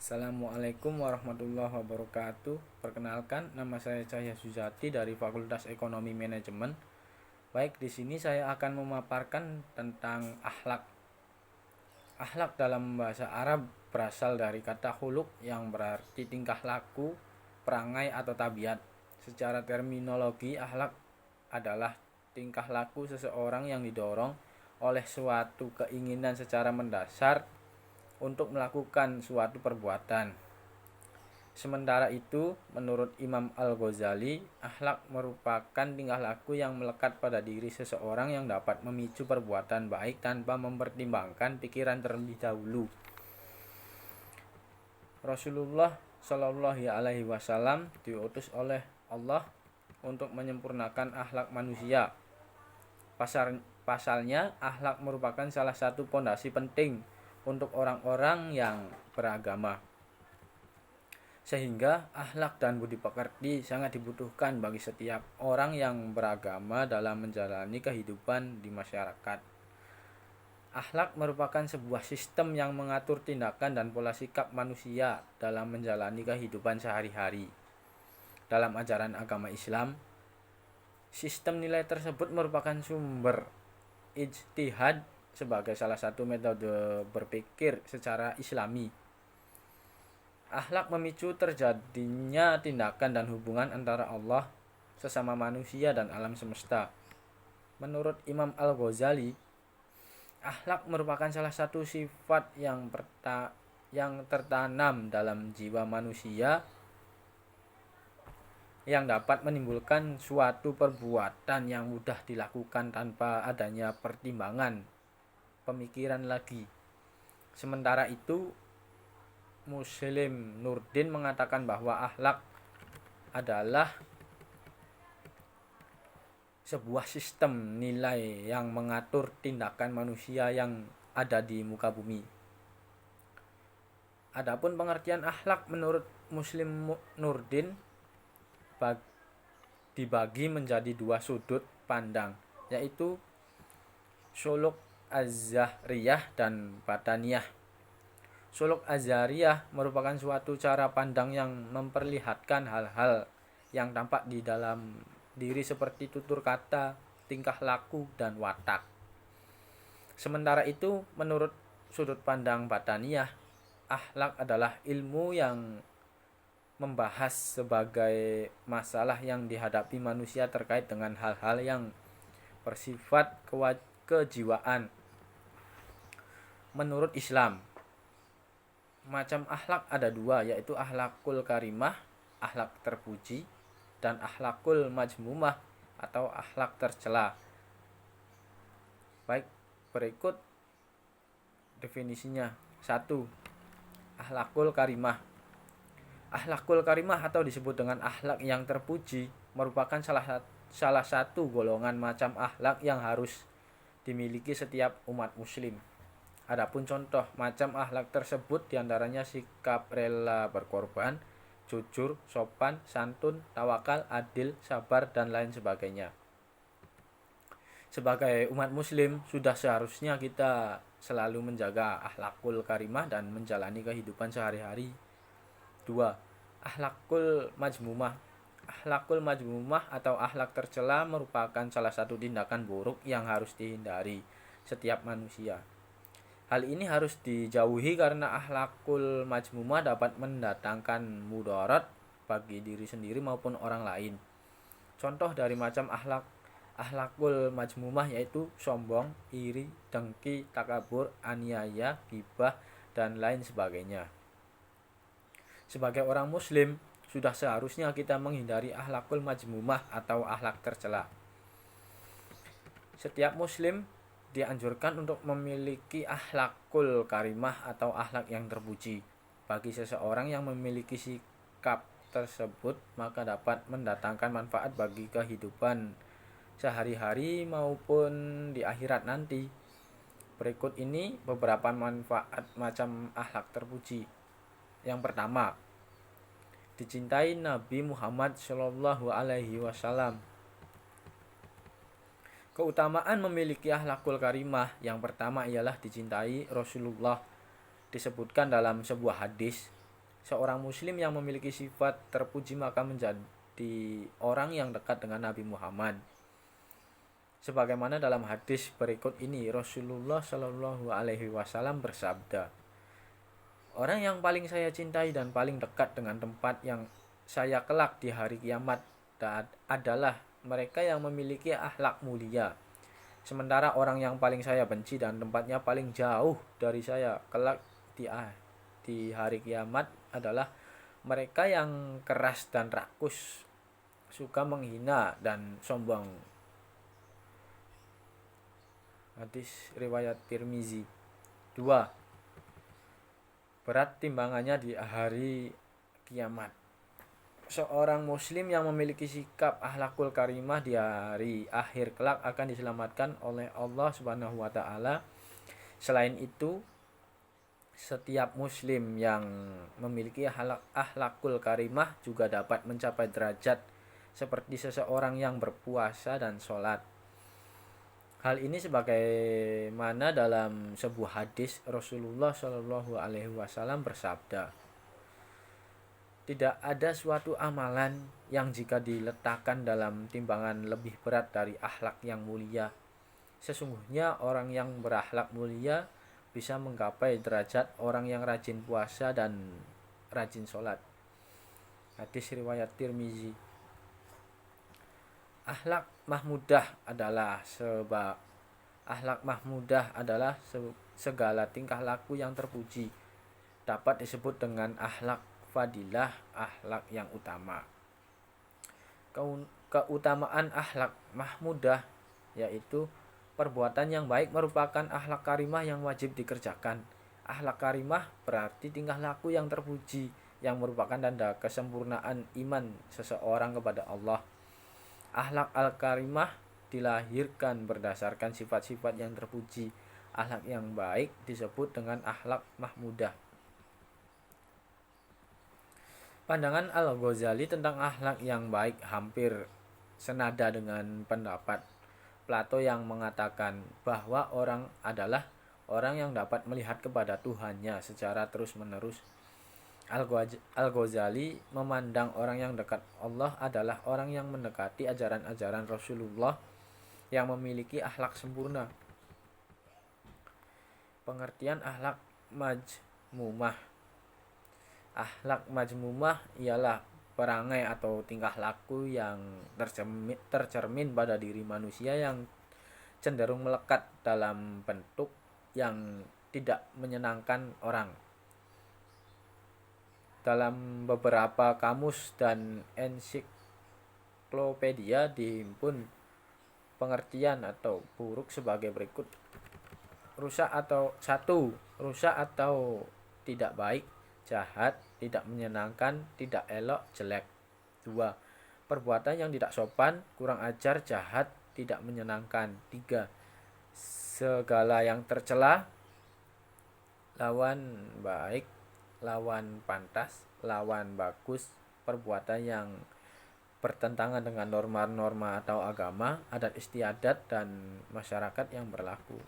Assalamualaikum warahmatullahi wabarakatuh. Perkenalkan, nama saya Cahya Sujati dari Fakultas Ekonomi Manajemen. Baik, di sini saya akan memaparkan tentang akhlak. Akhlak dalam bahasa Arab berasal dari kata khuluq yang berarti tingkah laku, perangai atau tabiat. Secara terminologi, akhlak adalah tingkah laku seseorang yang didorong oleh suatu keinginan secara mendasar untuk melakukan suatu perbuatan. Sementara itu, menurut Imam Al-Ghazali, akhlak merupakan tingkah laku yang melekat pada diri seseorang yang dapat memicu perbuatan baik tanpa mempertimbangkan pikiran terlebih dahulu. Rasulullah Shallallahu Alaihi Wasallam diutus oleh Allah untuk menyempurnakan akhlak manusia. Pasalnya, akhlak merupakan salah satu pondasi penting untuk orang-orang yang beragama. Sehingga akhlak dan budi pekerti sangat dibutuhkan bagi setiap orang yang beragama dalam menjalani kehidupan di masyarakat. Akhlak merupakan sebuah sistem yang mengatur tindakan dan pola sikap manusia dalam menjalani kehidupan sehari-hari. Dalam ajaran agama Islam, sistem nilai tersebut merupakan sumber ijtihad sebagai salah satu metode berpikir secara Islami. Akhlak memicu terjadinya tindakan dan hubungan antara Allah, sesama manusia, dan alam semesta. Menurut Imam Al-Ghazali, akhlak merupakan salah satu sifat yang tertanam dalam jiwa manusia yang dapat menimbulkan suatu perbuatan yang mudah dilakukan tanpa adanya pertimbangan pemikiran lagi. Sementara itu, Muslim Nurdin mengatakan bahwa akhlak adalah sebuah sistem nilai yang mengatur tindakan manusia yang ada di muka bumi. Adapun pengertian akhlak menurut Muslim Nurdin dibagi menjadi dua sudut pandang, yaitu suluk az-zahriyah dan bataniyah. Suluk az-zahriyah merupakan suatu cara pandang yang memperlihatkan hal-hal yang tampak di dalam diri seperti tutur kata, tingkah laku, dan watak. Sementara itu, menurut sudut pandang bataniyah, akhlak adalah ilmu yang membahas sebagai masalah yang dihadapi manusia terkait dengan hal-hal yang bersifat kejiwaan. Menurut Islam, macam akhlak ada dua, yaitu akhlakul karimah, akhlak terpuji, dan akhlakul majmumah atau akhlak tercela. Baik, berikut definisinya. 1. Akhlakul karimah. Akhlakul karimah atau disebut dengan akhlak yang terpuji merupakan salah satu golongan macam akhlak yang harus dimiliki setiap umat muslim. Adapun contoh macam akhlak tersebut diantaranya sikap rela berkorban, jujur, sopan, santun, tawakal, adil, sabar, dan lain sebagainya. Sebagai umat muslim, sudah seharusnya kita selalu menjaga akhlakul karimah dan menjalani kehidupan sehari-hari. 2. Akhlakul majmumah. Akhlakul majmumah atau akhlak tercela merupakan salah satu tindakan buruk yang harus dihindari setiap manusia. Hal ini harus dijauhi karena akhlakul majmumah dapat mendatangkan mudarat bagi diri sendiri maupun orang lain. Contoh dari macam akhlakul majmumah yaitu sombong, iri, dengki, takabur, aniaya, ghibah, dan lain sebagainya. Sebagai orang muslim, sudah seharusnya kita menghindari akhlakul majmumah atau akhlak tercela. Setiap muslim dianjurkan untuk memiliki akhlakul karimah atau akhlak yang terpuji. Bagi seseorang yang memiliki sikap tersebut, maka dapat mendatangkan manfaat bagi kehidupan sehari-hari maupun di akhirat nanti. Berikut ini beberapa manfaat macam akhlak terpuji. Yang pertama, dicintai Nabi Muhammad Shallallahu Alaihi Wasallam. Keutamaan memiliki akhlakul karimah yang pertama ialah dicintai Rasulullah. Disebutkan dalam sebuah hadis, Seorang muslim yang memiliki sifat terpuji maka menjadi orang yang dekat dengan Nabi Muhammad. Sebagaimana dalam hadis berikut ini, Rasulullah Shallallahu Alaihi Wasallam bersabda, orang yang paling saya cintai dan paling dekat dengan tempat yang saya kelak di hari kiamat adalah mereka yang memiliki akhlak mulia. Sementara orang yang paling saya benci dan tempatnya paling jauh dari saya kelak di hari kiamat adalah mereka yang keras dan rakus, suka menghina dan sombong. Hadis riwayat Tirmizi. 2. Berat timbangannya di hari kiamat. Seorang muslim yang memiliki sikap akhlakul karimah di hari akhir kelak akan diselamatkan oleh Allah Subhanahu wa taala. Selain itu, setiap muslim yang memiliki akhlakul karimah juga dapat mencapai derajat seperti seseorang yang berpuasa dan sholat. Hal ini sebagaimana dalam sebuah hadis Rasulullah Shallallahu Alaihi Wasallam bersabda, tidak ada suatu amalan yang jika diletakkan dalam timbangan lebih berat dari akhlak yang mulia. Sesungguhnya orang yang berakhlak mulia bisa menggapai derajat orang yang rajin puasa dan rajin sholat. Hadis riwayat Tirmizi. Akhlak mahmudah adalah segala tingkah laku yang terpuji. Dapat disebut dengan akhlak fadilah, akhlak yang utama. Keutamaan akhlak mahmudah yaitu perbuatan yang baik merupakan akhlak karimah yang wajib dikerjakan. Akhlak karimah berarti tingkah laku yang terpuji, yang merupakan tanda kesempurnaan iman seseorang kepada Allah. Akhlak al-karimah dilahirkan berdasarkan sifat-sifat yang terpuji. Akhlak yang baik disebut dengan akhlak mahmudah. Pandangan Al-Ghazali tentang akhlak yang baik hampir senada dengan pendapat Plato yang mengatakan bahwa orang adalah orang yang dapat melihat kepada Tuhannya secara terus-menerus. Al-Ghazali memandang orang yang dekat Allah adalah orang yang mendekati ajaran-ajaran Rasulullah yang memiliki akhlak sempurna. Pengertian akhlak majmumah. Akhlak majmumah ialah perangai atau tingkah laku yang tercermin pada diri manusia yang cenderung melekat dalam bentuk yang tidak menyenangkan orang. Dalam beberapa kamus dan ensiklopedia dihimpun pengertian atau buruk sebagai berikut. Rusak atau tidak baik, jahat, tidak menyenangkan, tidak elok, jelek. 2. Perbuatan yang tidak sopan, kurang ajar, jahat, tidak menyenangkan. 3. Segala yang tercela, lawan baik, lawan pantas, lawan bagus, perbuatan yang bertentangan dengan norma-norma atau agama, adat istiadat, dan masyarakat yang berlaku.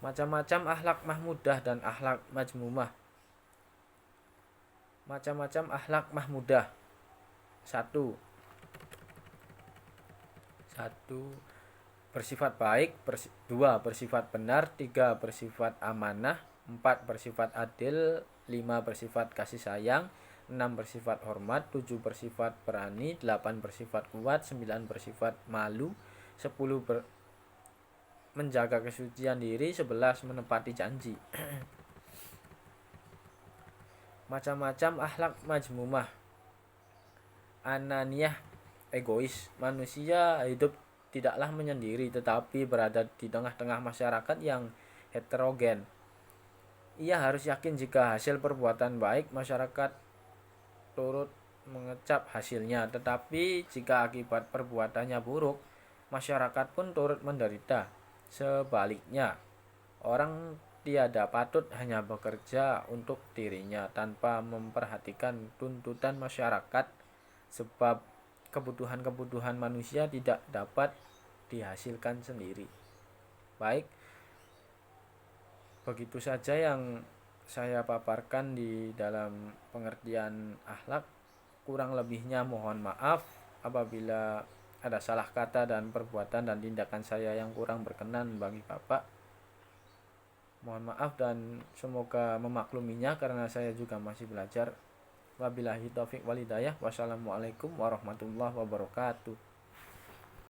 Macam-macam akhlak mahmudah dan akhlak majmumah. Macam-macam akhlak mahmudah. 1. Bersifat baik. 2. Bersifat benar. 3. Bersifat amanah. 4. Bersifat adil. 5. Bersifat kasih sayang. 6. Bersifat hormat. 7. Bersifat berani. 8. Bersifat kuat. 9. Bersifat malu. 10. Menjaga kesucian diri. 11. Menepati janji. Macam-macam akhlak majmumah. Ananiyah, egois. Manusia hidup tidaklah menyendiri tetapi berada di tengah-tengah masyarakat yang heterogen. Ia harus yakin jika hasil perbuatan baik, masyarakat turut mengecap hasilnya. Tetapi jika akibat perbuatannya buruk, masyarakat pun turut menderita. Sebaliknya, orang tiada patut hanya bekerja untuk dirinya tanpa memperhatikan tuntutan masyarakat, sebab kebutuhan-kebutuhan manusia tidak dapat dihasilkan sendiri. Baik, begitu saja yang saya paparkan di dalam pengertian akhlak. Kurang lebihnya mohon maaf apabila ada salah kata dan perbuatan dan tindakan saya yang kurang berkenan bagi Bapak. Mohon maaf dan semoga memakluminya karena saya juga masih belajar. Wabillahi taufik walhidayah. Wassalamualaikum warahmatullahi wabarakatuh.